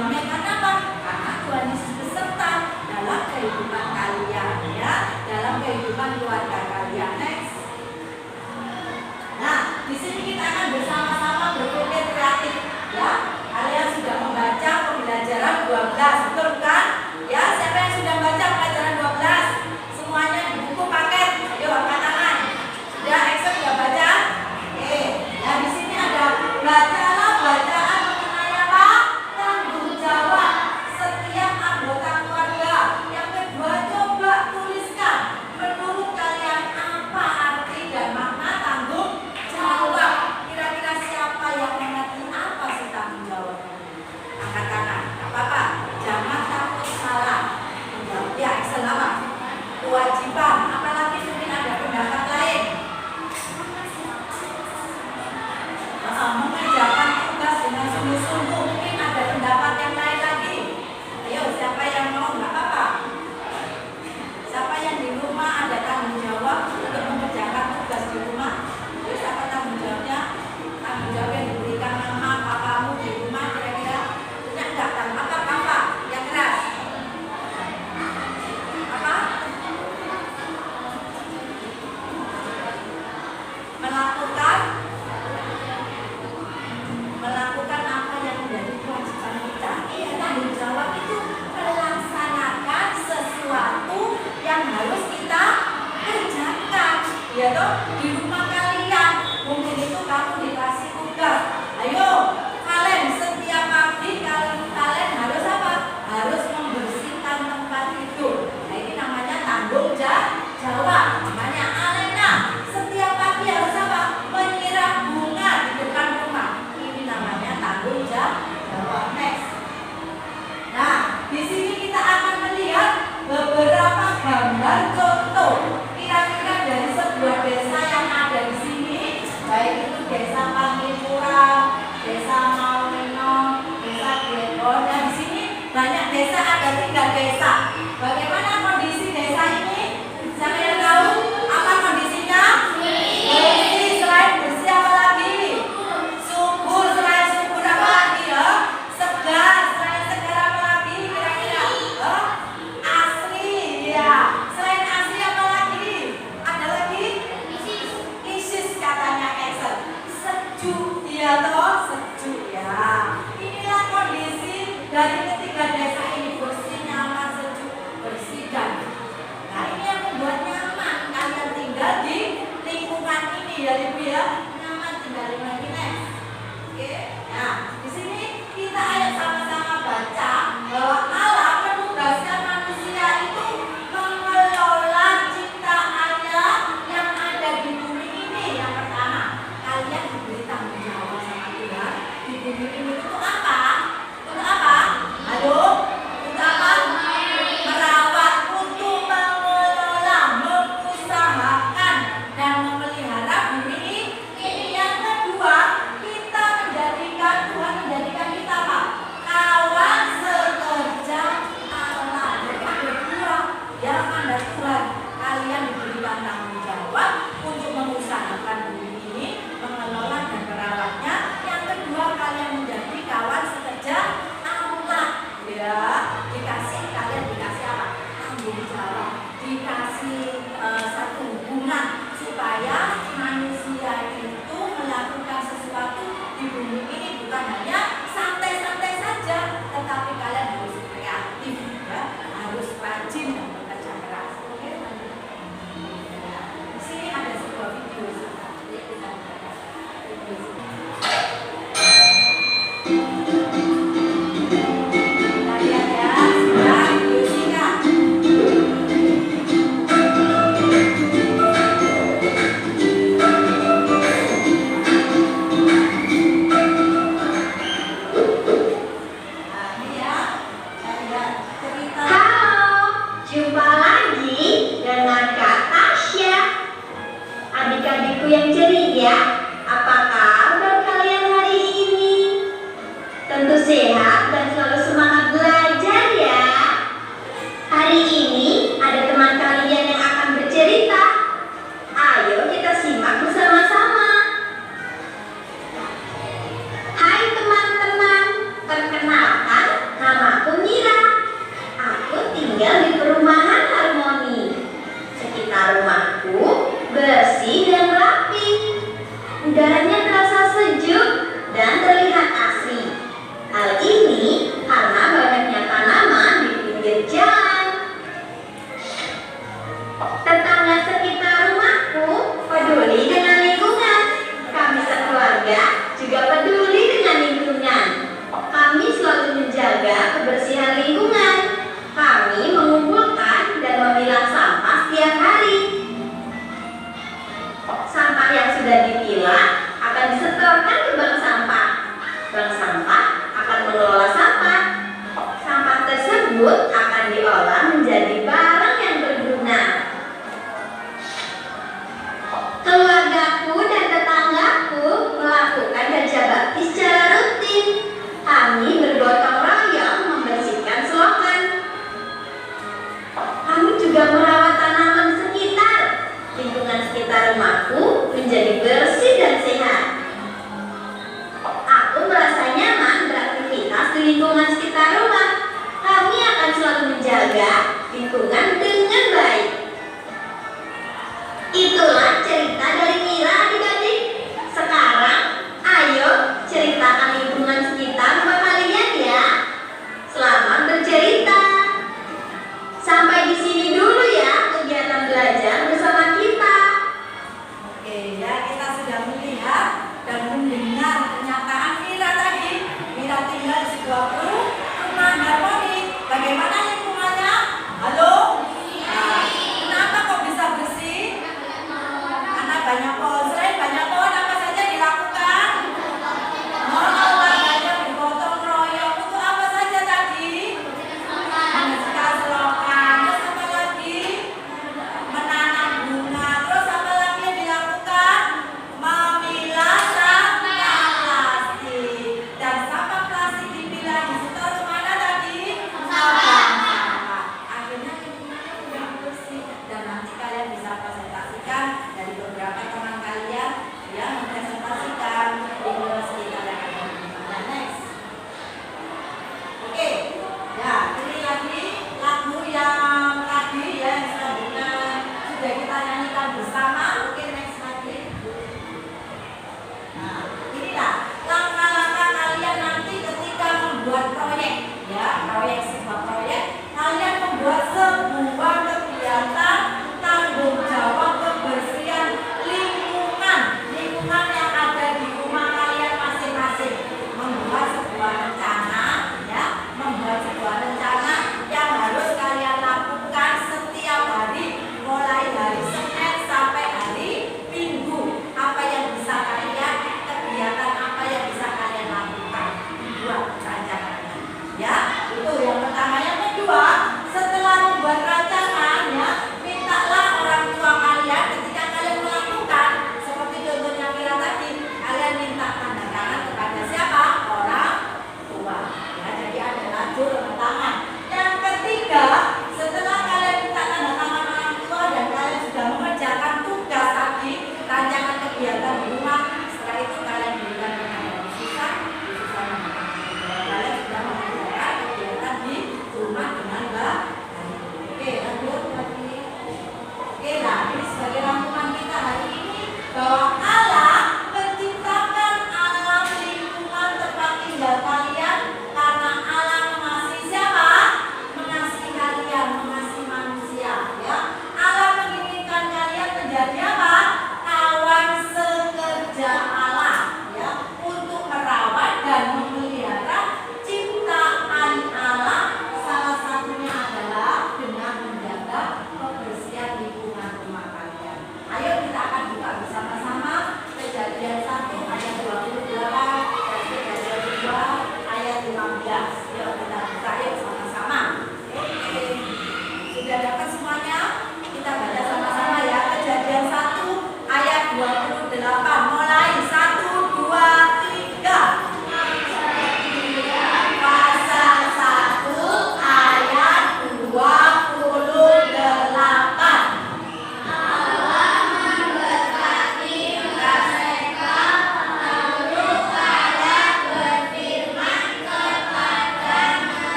damai. Karena apa? Karena Tuhan Yesus beserta dalam kehidupan kalian, ya, dalam kehidupan keluarga kalian. Next. Nah, di sini kita akan bersama-sama berpikir kreatif, ya. Kalian sudah membaca pembelajaran 12, betul kan? Ya, siapa yang sudah baca pelajaran 12? Semuanya di buku paket. Ayo angkat tangan. Sudah, Excel sudah baca? Oke. Nah, di sini ada bacalah bacaan mengenai apa? Tanggung jawab setiap anggota keluarga. Yang kedua, coba tuliskan menurut kalian apa arti dan makna tanggung jawab. Kira-kira siapa yang mengerti apa sih tanggung jawab? Angkat tangan. Gak apa-apa. Jangan takut salah. Ya, Excel apa? Kewajiban. Apalagi mungkin ada pendapat lain. Mengerjakan tugas dengan sungguh-sungguh. Mungkin ada pendapat yang lain lagi. Ayo, siapa yang mau? Gak apa-apa. Siapa yang di rumah ada tanggung jawab untuk mengerjakan tugas di rumah? Ayo, siapa tanggung jawabnya? Tanggung jawab yang diberikan mama, papamu di rumah kira-kira punya enggak? Apa? Yang keras. Apa? Melakukan apa yang menjadi kewajiban kita. Iya, tanggung jawab itu melaksanakan sesuatu yang harus kita kerjakan. Ya toh, di rumah kalian mungkin itu kamu dikasih tugas. Ayo, kalian setiap pagi kalian harus apa? Harus membersihkan tempat tidur. Nah, ini namanya tanggung jawab. Namanya Alena. Setiap pagi harus apa? Menyiram bunga di depan rumah. Ini namanya tanggung jawab. Next. Nah, di sini kita akan melihat beberapa gambar contoh. Kira-kira dari sebuah desa yang ada di sini, baik itu desa Pangipura, desa Mauwino, desa Gebon. Dan di sini banyak desa, ada 3 desa. Bagaimana kondisi desa ini? Siapa yang tahu? Apa kondisinya? Bersih. Selain bersih apa lagi? Subur. Selain subur apa lagi ya? Segar. Selain segar apa lagi? Kira-kira asli ya. Selain asli apa lagi? Ada lagi? Isis katanya Excel. Sejuk ya toh? Sejuk ya. Inilah kondisi dari ketiga desa ini. Bersih, nyaman, sejuk, bersih dan nah ini yang membuat nyaman kalian tinggal di lingkungan ini ya Ibu ya. Nyaman tinggal di mana? Oke. Nah, di sini kita ayo sama-sama baca bahwa Allah menugaskan manusia itu mengelola ciptaannya yang ada di bumi ini. Yang pertama, kalian diberi tanggung jawab sama Tuhan di bumi ini untuk apa? Untuk apa? Ayo, untuk apa? Merawat, untuk mengelola, mengusahakan dan memelihara bumi ini. Yang kedua, kita menjadikan Tuhan menjadikan kita apa? Kawan sekerja Allah. Yang kedua, yang ada Tuhan, kalian diberikan tanggung jawab untuk mengusahakan bumi ini, mengelola dan merawatnya. Yang kedua, kalian menjadi kawan sekerja Allah. Ya, kalian dikasih apa? Tanggung jawab, dikasih satu hubungan supaya manusia itu melakukan sesuatu di bumi ini bukan hanya santai-santai saja, tetapi kalian harus kreatif, ya, harus rajin dan bekerja keras. Oke, di sini ada sebuah video. Lihat ya, sudah video singkat. yang ceria. Apa kabar kalian hari ini? Tentu sehat dan selalu semangat belajar ya. Hari ini ada teman kalian yang akan bercerita. Ayo kita simak bersama-sama. Hai teman-teman, perkenalkan lingkungan dengan baik. Itulah cerita dari Mira adik-adik. Sekarang ayo ceritakan lingkungan sekitar rumah kalian ya. Selamat bercerita. Sampai di sini dulu ya kegiatan belajar bersama kita. Oke ya, kita sudah melihat dan mendengar pernyataan Mira tadi. Mira tinggal di sebuah rumah harmoni. Bagaimana lingkungannya? Halo?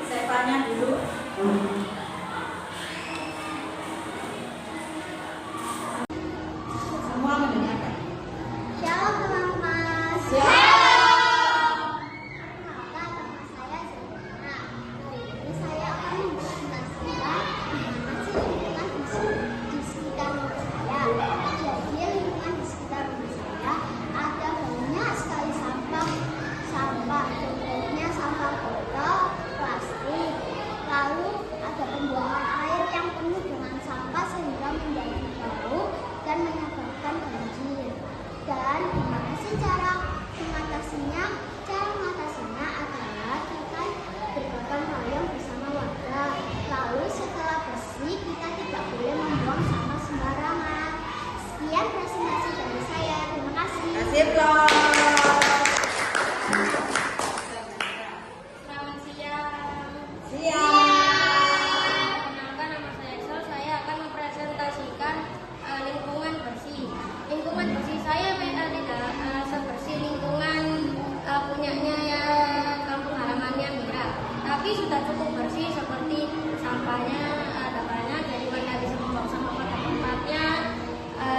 Sepannya dulu. Semua mendengarkan. Shalom teman-teman. Shalom. Perkenalkan, nama saya Zalina. Hari ini saya akan mempresentasikan bagaimana sih lingkungan di sekitar rumah saya. Jadi lingkungan di sekitar rumah saya ada banyak sekali sampah. Contohnya sampah botol, plastik. Lalu ada pembuangan air yang penuh dengan sampah sehingga menjadi bau dan menyebabkan banjir. Dan gimana sih cara mengatasinya? Cara mengatasinya adalah kita bergotong royong bersama warga. Lalu setelah bersih, kita tidak boleh membuang sampah sembarangan. Sekian presentasi dari saya. Terima kasih. Kasih aplaus. Selamat siang. Siap. Perkenalkan, nama saya Excel. Saya akan mempresentasikan lingkungan bersih. Lingkungan bersih saya tidak sebersih lingkungan punyanya ya kampung halamannya Mira, tapi sudah cukup bersih seperti sampahnya ada banyak, jadi mereka bisa membuang sampah pada tempatnya.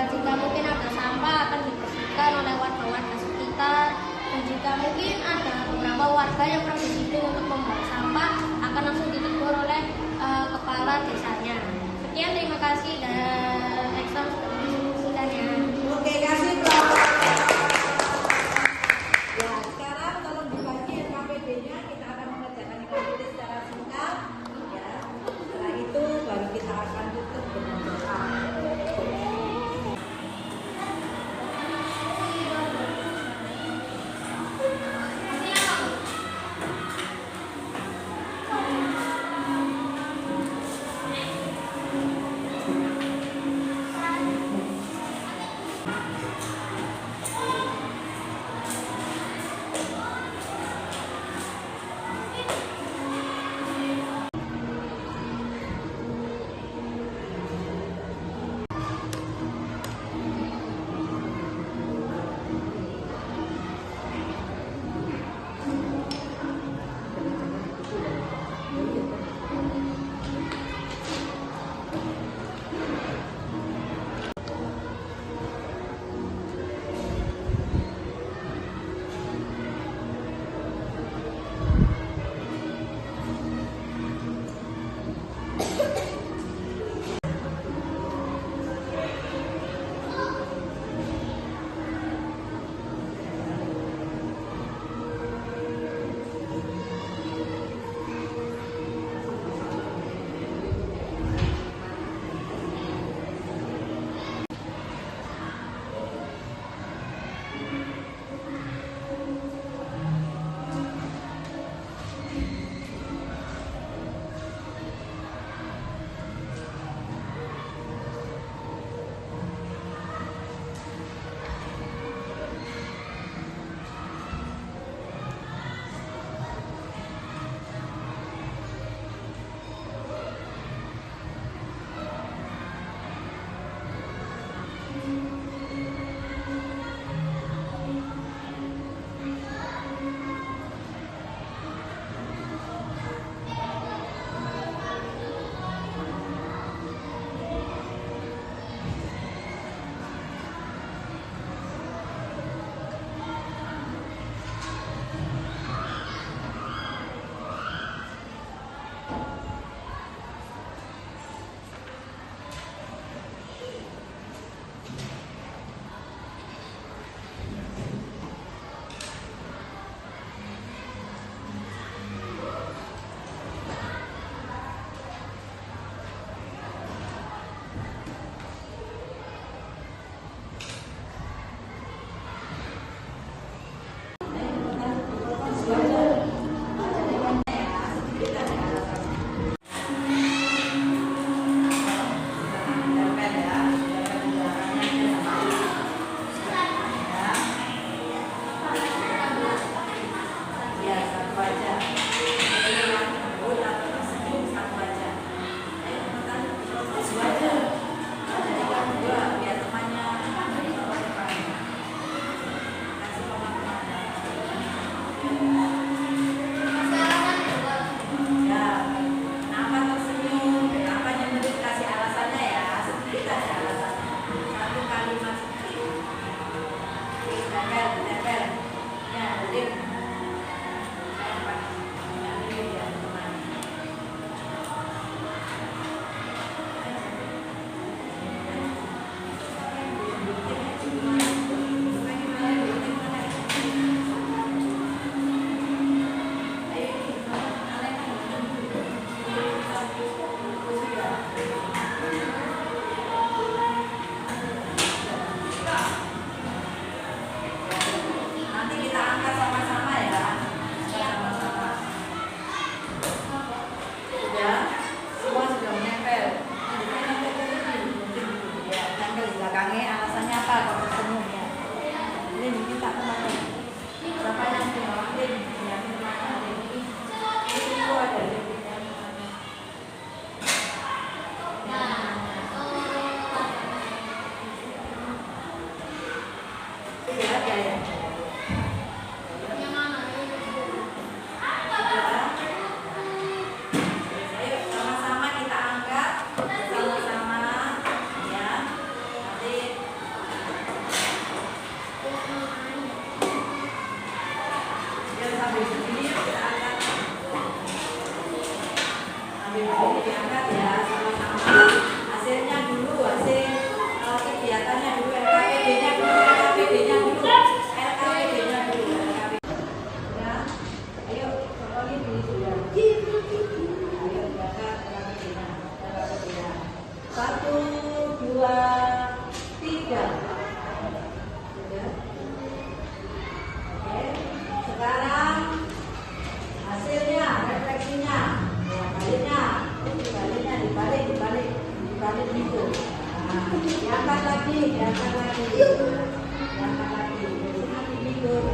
Jika mungkin ada sampah akan dibersihkan oleh warga-warga sekitar, dan jika mungkin ada beberapa warga yang kurang disiplin untuk membuang sampah akan langsung ditegur oleh kepala desanya. Sekian, terima kasih dan Excel diskusikannya. Oke, kasih aplaus. Ya, sekarang tolong dibagi KPD-nya. Kita akan mengerjakan KPD secara singkat. Ya, setelah itu baru kita akan tutup dengan doa. libur.